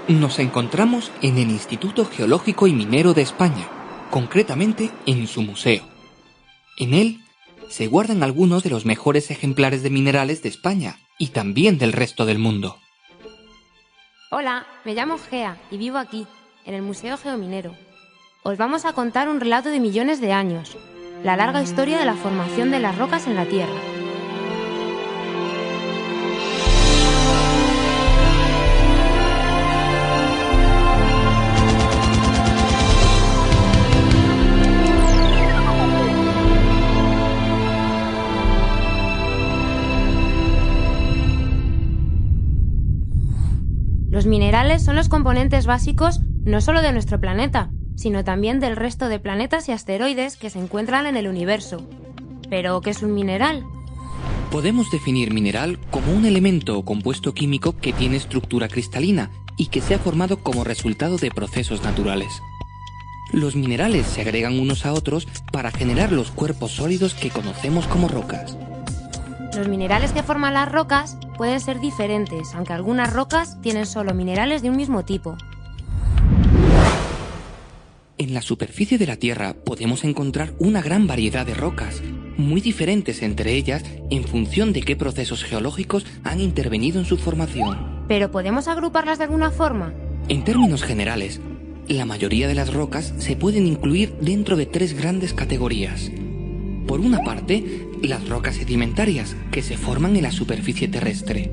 Nos encontramos en el Instituto Geológico y Minero de España, concretamente en su museo. En él se guardan algunos de los mejores ejemplares de minerales de España y también del resto del mundo. Hola, me llamo Gea y vivo aquí, en el Museo Geominero. Os vamos a contar un relato de millones de años, la larga historia de la formación de las rocas en la Tierra. Los minerales son los componentes básicos no solo de nuestro planeta, sino también del resto de planetas y asteroides que se encuentran en el universo. ¿Pero qué es un mineral? Podemos definir mineral como un elemento o compuesto químico que tiene estructura cristalina y que se ha formado como resultado de procesos naturales. Los minerales se agregan unos a otros para generar los cuerpos sólidos que conocemos como rocas. Los minerales que forman las rocas pueden ser diferentes, aunque algunas rocas tienen solo minerales de un mismo tipo. En la superficie de la Tierra podemos encontrar una gran variedad de rocas, muy diferentes entre ellas en función de qué procesos geológicos han intervenido en su formación. ¿Pero podemos agruparlas de alguna forma? En términos generales, la mayoría de las rocas se pueden incluir dentro de tres grandes categorías. Por una parte, las rocas sedimentarias, que se forman en la superficie terrestre.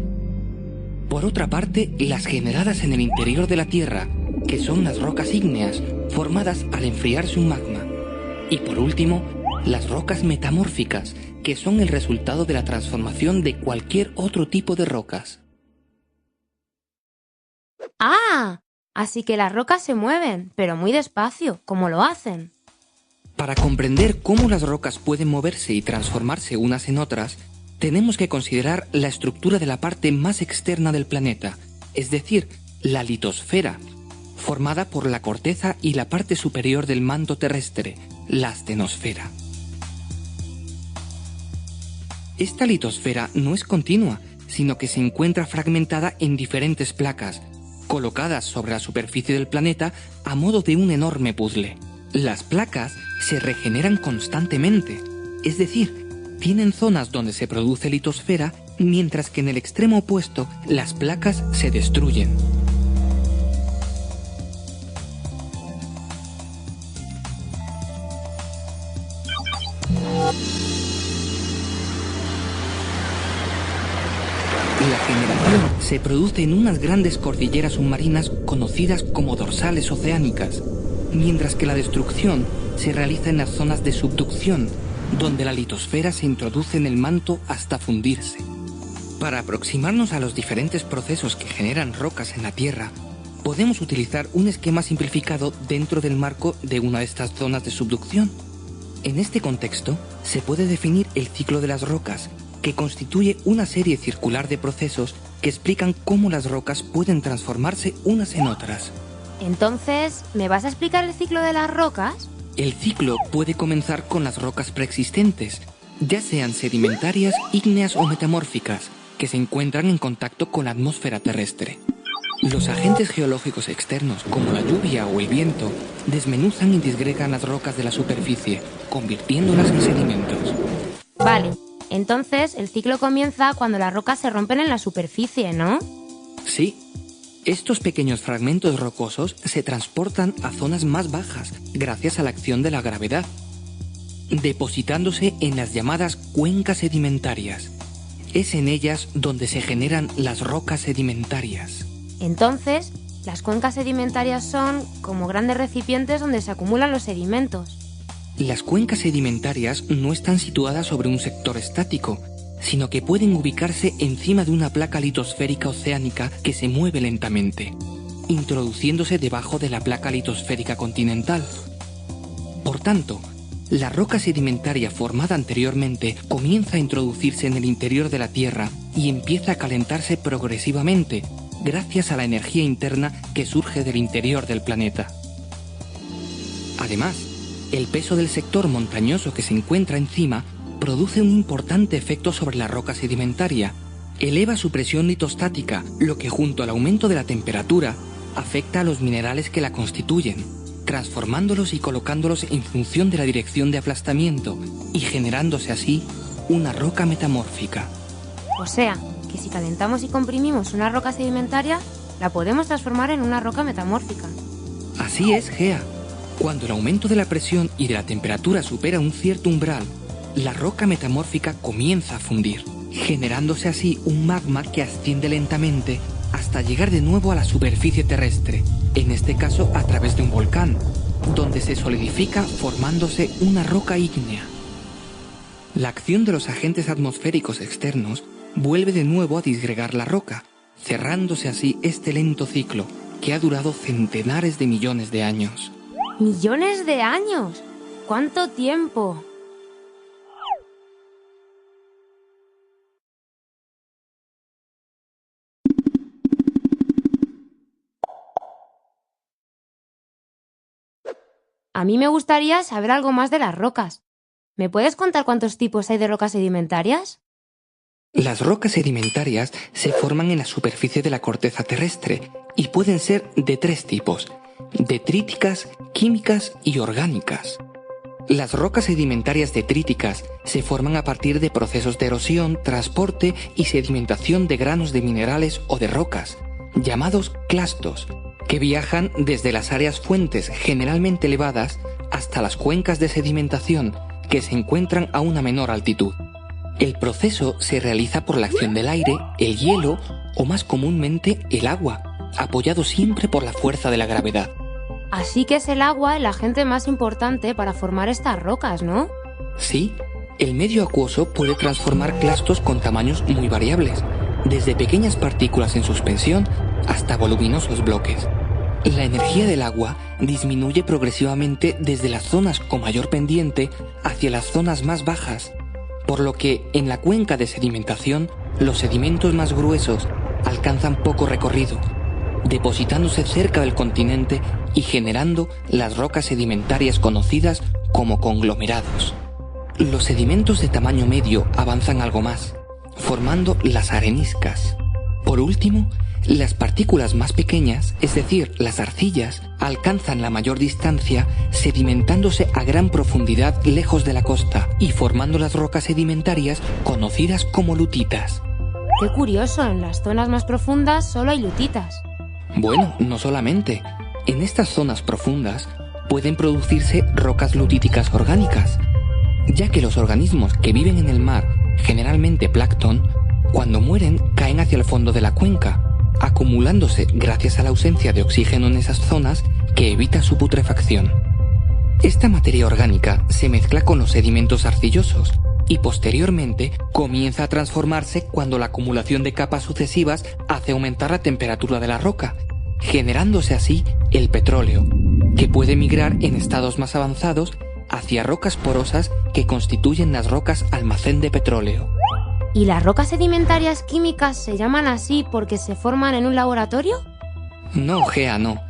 Por otra parte, las generadas en el interior de la Tierra, que son las rocas ígneas, formadas al enfriarse un magma. Y por último, las rocas metamórficas, que son el resultado de la transformación de cualquier otro tipo de rocas. ¡Ah! Así que las rocas se mueven, pero muy despacio, ¿cómo lo hacen? Para comprender cómo las rocas pueden moverse y transformarse unas en otras, tenemos que considerar la estructura de la parte más externa del planeta, es decir, la litosfera, formada por la corteza y la parte superior del manto terrestre, la astenosfera. Esta litosfera no es continua, sino que se encuentra fragmentada en diferentes placas, colocadas sobre la superficie del planeta a modo de un enorme puzzle. Las placas se regeneran constantemente, es decir, tienen zonas donde se produce litosfera, mientras que en el extremo opuesto las placas se destruyen. La generación se produce en unas grandes cordilleras submarinas conocidas como dorsales oceánicas, mientras que la destrucción se realiza en las zonas de subducción, donde la litosfera se introduce en el manto hasta fundirse. Para aproximarnos a los diferentes procesos que generan rocas en la Tierra, podemos utilizar un esquema simplificado dentro del marco de una de estas zonas de subducción. En este contexto, se puede definir el ciclo de las rocas, que constituye una serie circular de procesos que explican cómo las rocas pueden transformarse unas en otras. Entonces, ¿me vas a explicar el ciclo de las rocas? El ciclo puede comenzar con las rocas preexistentes, ya sean sedimentarias, ígneas o metamórficas, que se encuentran en contacto con la atmósfera terrestre. Los agentes geológicos externos, como la lluvia o el viento, desmenuzan y disgregan las rocas de la superficie, convirtiéndolas en sedimentos. Vale, entonces el ciclo comienza cuando las rocas se rompen en la superficie, ¿no? Sí. Estos pequeños fragmentos rocosos se transportan a zonas más bajas gracias a la acción de la gravedad, depositándose en las llamadas cuencas sedimentarias. Es en ellas donde se generan las rocas sedimentarias. Entonces, las cuencas sedimentarias son como grandes recipientes donde se acumulan los sedimentos. Las cuencas sedimentarias no están situadas sobre un sector estático, sino que pueden ubicarse encima de una placa litosférica oceánica que se mueve lentamente, introduciéndose debajo de la placa litosférica continental. Por tanto, la roca sedimentaria formada anteriormente comienza a introducirse en el interior de la Tierra y empieza a calentarse progresivamente, gracias a la energía interna que surge del interior del planeta. Además, el peso del sector montañoso que se encuentra encima produce un importante efecto sobre la roca sedimentaria. Eleva su presión litostática, lo que junto al aumento de la temperatura afecta a los minerales que la constituyen, transformándolos y colocándolos en función de la dirección de aplastamiento y generándose así una roca metamórfica. O sea, que si calentamos y comprimimos una roca sedimentaria, la podemos transformar en una roca metamórfica. Así es, Gea. Cuando el aumento de la presión y de la temperatura supera un cierto umbral, la roca metamórfica comienza a fundir, generándose así un magma que asciende lentamente hasta llegar de nuevo a la superficie terrestre, en este caso a través de un volcán, donde se solidifica formándose una roca ígnea. La acción de los agentes atmosféricos externos vuelve de nuevo a disgregar la roca, cerrándose así este lento ciclo que ha durado centenares de millones de años. ¡Millones de años! ¿Cuánto tiempo? A mí me gustaría saber algo más de las rocas. ¿Me puedes contar cuántos tipos hay de rocas sedimentarias? Las rocas sedimentarias se forman en la superficie de la corteza terrestre y pueden ser de 3 tipos: detríticas, químicas y orgánicas. Las rocas sedimentarias detríticas se forman a partir de procesos de erosión, transporte y sedimentación de granos de minerales o de rocas, llamados clastos, que viajan desde las áreas fuentes generalmente elevadas hasta las cuencas de sedimentación que se encuentran a una menor altitud. El proceso se realiza por la acción del aire, el hielo o más comúnmente el agua, apoyado siempre por la fuerza de la gravedad. Así que es el agua el agente más importante para formar estas rocas, ¿no? Sí, el medio acuoso puede transformar clastos con tamaños muy variables, desde pequeñas partículas en suspensión hasta voluminosos bloques. La energía del agua disminuye progresivamente desde las zonas con mayor pendiente hacia las zonas más bajas, por lo que en la cuenca de sedimentación los sedimentos más gruesos alcanzan poco recorrido, depositándose cerca del continente y generando las rocas sedimentarias conocidas como conglomerados. Los sedimentos de tamaño medio avanzan algo más, formando las areniscas. Por último, las partículas más pequeñas, es decir, las arcillas, alcanzan la mayor distancia sedimentándose a gran profundidad lejos de la costa y formando las rocas sedimentarias conocidas como lutitas. ¡Qué curioso! En las zonas más profundas solo hay lutitas. Bueno, no solamente. En estas zonas profundas pueden producirse rocas lutíticas orgánicas, ya que los organismos que viven en el mar, generalmente plancton, cuando mueren caen hacia el fondo de la cuenca, acumulándose gracias a la ausencia de oxígeno en esas zonas que evita su putrefacción. Esta materia orgánica se mezcla con los sedimentos arcillosos y posteriormente comienza a transformarse cuando la acumulación de capas sucesivas hace aumentar la temperatura de la roca, generándose así el petróleo, que puede migrar en estados más avanzados hacia rocas porosas que constituyen las rocas almacén de petróleo. ¿Y las rocas sedimentarias químicas se llaman así porque se forman en un laboratorio? No, Gea, no.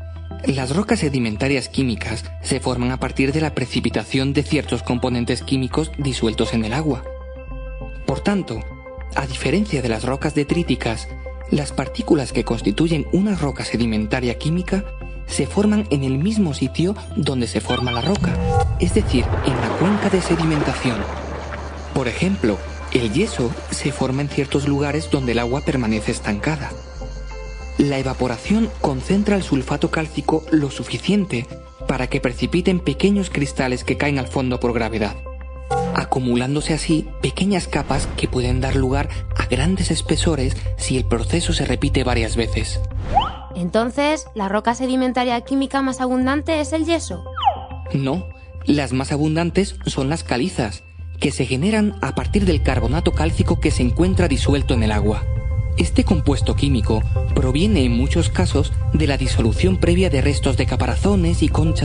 Las rocas sedimentarias químicas se forman a partir de la precipitación de ciertos componentes químicos disueltos en el agua. Por tanto, a diferencia de las rocas detríticas, las partículas que constituyen una roca sedimentaria química se forman en el mismo sitio donde se forma la roca, es decir, en la cuenca de sedimentación. Por ejemplo, el yeso se forma en ciertos lugares donde el agua permanece estancada. La evaporación concentra el sulfato cálcico lo suficiente para que precipiten pequeños cristales que caen al fondo por gravedad, acumulándose así pequeñas capas que pueden dar lugar a grandes espesores si el proceso se repite varias veces. Entonces, ¿la roca sedimentaria química más abundante es el yeso? No, las más abundantes son las calizas, que se generan a partir del carbonato cálcico que se encuentra disuelto en el agua. Este compuesto químico proviene en muchos casos de la disolución previa de restos de caparazones y conchas